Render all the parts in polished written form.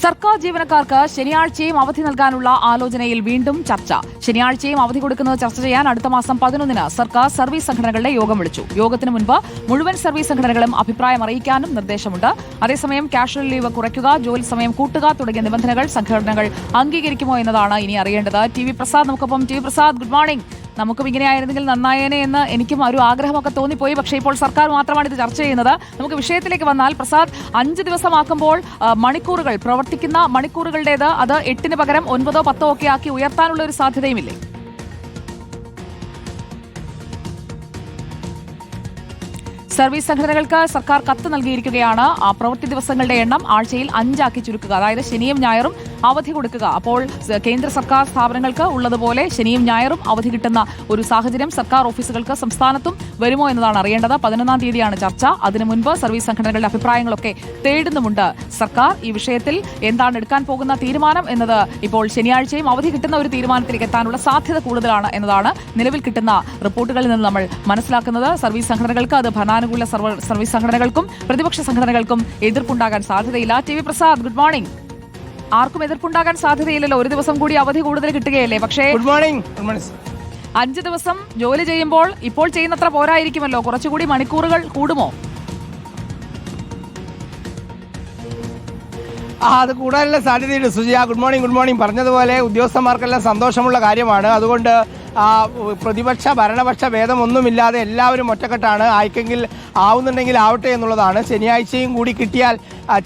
സർക്കാർ ജീവനക്കാർക്ക് ശനിയാഴ്ചയും അവധി നൽകാനുള്ള ആലോചനയിൽ വീണ്ടും ചർച്ച. ശനിയാഴ്ചയും അവധി കൊടുക്കുന്നത് ചർച്ച ചെയ്യാൻ അടുത്ത മാസം 11-ന് സർക്കാർ സർവീസ് സംഘടനകളുടെ യോഗം വിളിച്ചു. യോഗത്തിന് മുൻപ് മുഴുവൻ സർവീസ് സംഘടനകളും അഭിപ്രായം അറിയിക്കാനും നിർദ്ദേശമുണ്ട്. അതേസമയം കാഷ്വൽ ലീവ് കുറയ്ക്കുക, ജോലി സമയം കൂട്ടുക തുടങ്ങിയ നിബന്ധനകൾ സംഘടനകൾ അംഗീകരിക്കുമോ എന്നതാണ് ഇനി അറിയേണ്ടത്. TV പ്രസാദ് നമുക്കൊപ്പം. TV Prasad, good morning. നമുക്കും ഇങ്ങനെയായിരുന്നെങ്കിൽ നന്നായേനെ എന്ന് എനിക്കും ഒരു ആഗ്രഹമൊക്കെ തോന്നിപ്പോയി. പക്ഷേ ഇപ്പോൾ സർക്കാർ മാത്രമാണ് ഇത് ചർച്ച ചെയ്യുന്നത്. നമുക്ക് വിഷയത്തിലേക്ക് വന്നാൽ, പ്രസാദ്, 5 ദിവസമാക്കുമ്പോൾ മണിക്കൂറുകൾ, പ്രവർത്തിക്കുന്ന മണിക്കൂറുകളുടേത് അത് 8-ന് പകരം 9-ഓ 10-ഓ ഒക്കെ ആക്കി ഉയർത്താനുള്ള ഒരു സാധ്യതയുമില്ലേ? സർവീസ് സംഘടനകൾക്ക് സർക്കാർ കത്ത് നൽകിയിരിക്കുകയാണ്. ആ പ്രവൃത്തി ദിവസങ്ങളുടെ എണ്ണം ആഴ്ചയിൽ 5 ആക്കി ചുരുക്കുക, അതായത് ശനിയും ഞായറും അവധി കൊടുക്കുക. അപ്പോൾ കേന്ദ്ര സർക്കാർ സ്ഥാപനങ്ങൾക്ക് ഉള്ളതുപോലെ ശനിയും ഞായറും അവധി കിട്ടുന്ന ഒരു സാഹചര്യം സർക്കാർ ഓഫീസുകൾക്ക് സംസ്ഥാനത്തും വരുമോ എന്നതാണ് അറിയേണ്ടത്. 11-ാം തീയതിയാണ് ചർച്ച. അതിനു മുൻപ് സർവീസ് സംഘടനകളുടെ അഭിപ്രായങ്ങളൊക്കെ തേടുന്നുമുണ്ട് സർക്കാർ. ഈ വിഷയത്തിൽ എന്താണ് എടുക്കാൻ പോകുന്ന തീരുമാനം എന്നത് ഇപ്പോൾ ശനിയാഴ്ചയും അവധി കിട്ടുന്ന ഒരു തീരുമാനത്തിലേക്ക് എത്താനുള്ള സാധ്യത കൂടുതലാണ് എന്നതാണ് നിലവിൽ കിട്ടുന്ന റിപ്പോർട്ടുകളിൽ നിന്ന് നമ്മൾ മനസ്സിലാക്കുന്നത്. സർവീസ് സംഘടനകൾക്ക്, അത് ഭരണാനുകൂല സർവീസ് സംഘടനകൾക്കും പ്രതിപക്ഷ സംഘടനകൾക്കും എതിർപ്പുണ്ടാകാൻ സാധ്യതയില്ല. TV Prasad, good morning. ആർക്കും എതിർപ്പുണ്ടാകാൻ സാധ്യതയില്ലല്ലോ. ഒരു ദിവസം കൂടി അവധി കൂടുതൽ കിട്ടുകയല്ലേ. പക്ഷേ 5 ദിവസം ജോലി ചെയ്യുമ്പോൾ ഇപ്പോൾ ചെയ്യുന്നത്ര പോരായിരിക്കുമല്ലോ. കുറച്ചുകൂടി മണിക്കൂറുകൾ കൂടുമോ? അത് കൂടാനുള്ള സാധ്യതയുണ്ട് സുജിയ. Good morning. പറഞ്ഞതുപോലെ ഉദ്യോഗസ്ഥന്മാർക്കെല്ലാം സന്തോഷമുള്ള കാര്യമാണ്. അതുകൊണ്ട് പ്രതിപക്ഷ ഭരണപക്ഷ ഭേദമൊന്നുമില്ലാതെ എല്ലാവരും ഒറ്റക്കെട്ടാണ്. ആയിക്കെങ്കിൽ ആവുന്നുണ്ടെങ്കിൽ ആവട്ടെ എന്നുള്ളതാണ്. ശനിയാഴ്ചയും കൂടി കിട്ടിയാൽ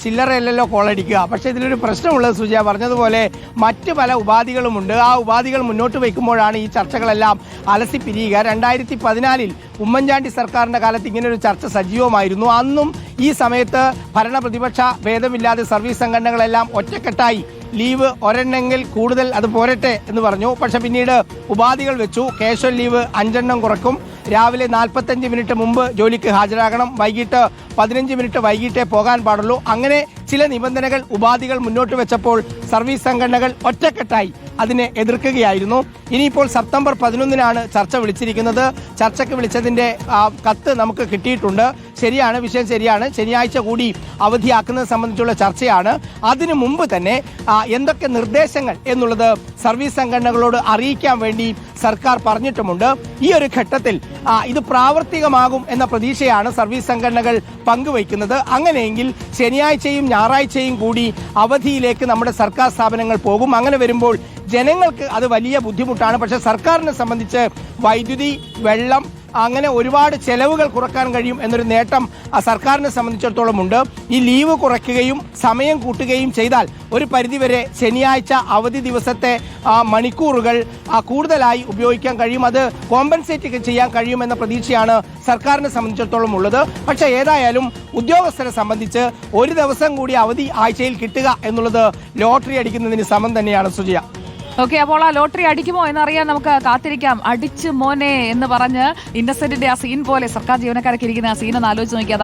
ചില്ലറയല്ലല്ലോ കോളടിക്കുക. പക്ഷേ ഇതിലൊരു പ്രശ്നമുള്ളത് സുജിയ പറഞ്ഞതുപോലെ മറ്റ് പല ഉപാധികളുമുണ്ട്. ആ ഉപാധികൾ മുന്നോട്ട് വയ്ക്കുമ്പോഴാണ് ഈ ചർച്ചകളെല്ലാം അലസിപ്പിരിയുക. 2014-ൽ ഉമ്മൻചാണ്ടി സർക്കാരിൻ്റെ കാലത്ത് ഇങ്ങനൊരു ചർച്ച സജീവമായിരുന്നു. അന്നും ഈ സമയത്ത് ഭരണ പ്രതിപക്ഷ ഭേദമില്ലാതെ സർവീസ് സംഘടനകളെല്ലാം ഒറ്റക്കെട്ടായി ലീവ് ഒരെണ്ണമെങ്കിൽ കൂടുതൽ അത് പോരട്ടെ എന്ന് പറഞ്ഞു. പക്ഷെ പിന്നീട് ഉപാധികൾ വെച്ചു. കാഷ്വൽ ലീവ് 5 എണ്ണം കുറക്കും, രാവിലെ 45 മിനിറ്റ് മുമ്പ് ജോലിക്ക് ഹാജരാകണം, വൈകിട്ട് 15 മിനിറ്റ് വൈകിട്ടേ പോകാൻ പാടുള്ളൂ. അങ്ങനെ ചില നിബന്ധനകൾ, ഉപാധികൾ മുന്നോട്ട് വെച്ചപ്പോൾ സർവീസ് സംഘടനകൾ ഒറ്റക്കെട്ടായി അതിനെ എതിർക്കുകയായിരുന്നു. ഇനിയിപ്പോൾ സെപ്റ്റംബർ 11-നാണ് ചർച്ച വിളിച്ചിരിക്കുന്നത്. ചർച്ചയ്ക്ക് വിളിച്ചതിൻ്റെ കത്ത് നമുക്ക് കിട്ടിയിട്ടുണ്ട്. ശരിയാണ്, വിഷയം ശരിയാണ്. ശനിയാഴ്ച കൂടി അവധിയാക്കുന്നത് സംബന്ധിച്ചുള്ള ചർച്ചയാണ്. അതിനു മുമ്പ് തന്നെ എന്തൊക്കെ നിർദ്ദേശങ്ങൾ എന്നുള്ളത് സർവീസ് സംഘടനകളോട് അറിയിക്കാൻ വേണ്ടി സർക്കാർ പറഞ്ഞിട്ടുമുണ്ട്. ഈ ഒരു ഘട്ടത്തിൽ ഇത് പ്രാവർത്തികമാകും എന്ന പ്രതീക്ഷയാണ് സർവീസ് സംഘടനകൾ പങ്കുവയ്ക്കുന്നത്. അങ്ങനെയെങ്കിൽ ശനിയാഴ്ചയും ഞായറാഴ്ചയും കൂടി അവധിയിലേക്ക് നമ്മുടെ സർക്കാർ സ്ഥാപനങ്ങൾ പോകും. അങ്ങനെ വരുമ്പോൾ ജനങ്ങൾക്ക് അത് വലിയ ബുദ്ധിമുട്ടാണ്. പക്ഷേ സർക്കാരിനെ സംബന്ധിച്ച് വൈദ്യുതി, വെള്ളം, അങ്ങനെ ഒരുപാട് ചെലവുകൾ കുറക്കാൻ കഴിയും എന്നൊരു നേട്ടം സർക്കാരിനെ സംബന്ധിച്ചിടത്തോളം ഉണ്ട്. ഈ ലീവ് കുറയ്ക്കുകയും സമയം കൂട്ടുകയും ചെയ്താൽ ഒരു പരിധിവരെ ശനിയാഴ്ച അവധി ദിവസത്തെ മണിക്കൂറുകൾ കൂടുതലായി ഉപയോഗിക്കാൻ കഴിയും. അത് കോമ്പൻസേറ്റ് ചെയ്യാൻ കഴിയുമെന്ന പ്രതീക്ഷയാണ് സർക്കാരിനെ സംബന്ധിച്ചിടത്തോളം ഉള്ളത്. പക്ഷേ ഏതായാലും ഉദ്യോഗസ്ഥരെ സംബന്ധിച്ച് ഒരു ദിവസം കൂടി അവധി ആഴ്ചയിൽ കിട്ടുക എന്നുള്ളത് ലോട്ടറി അടിക്കുന്നതിന് സമം തന്നെയാണ് സുജിയ. ഓക്കെ, അപ്പോൾ ആ ലോട്ടറി അടിക്കുമോ എന്നറിയാൻ നമുക്ക് കാത്തിരിക്കാം. അടിച്ചു മോനെ എന്ന് പറഞ്ഞ് ഇന്നസെന്റിന്റെ ആ സീൻ പോലെ സർക്കാർ ജീവനക്കാരൊക്കെ ഇരിക്കുന്ന ആ സീൻ ഒന്ന് ആലോചിച്ച് നോക്കിയാൽ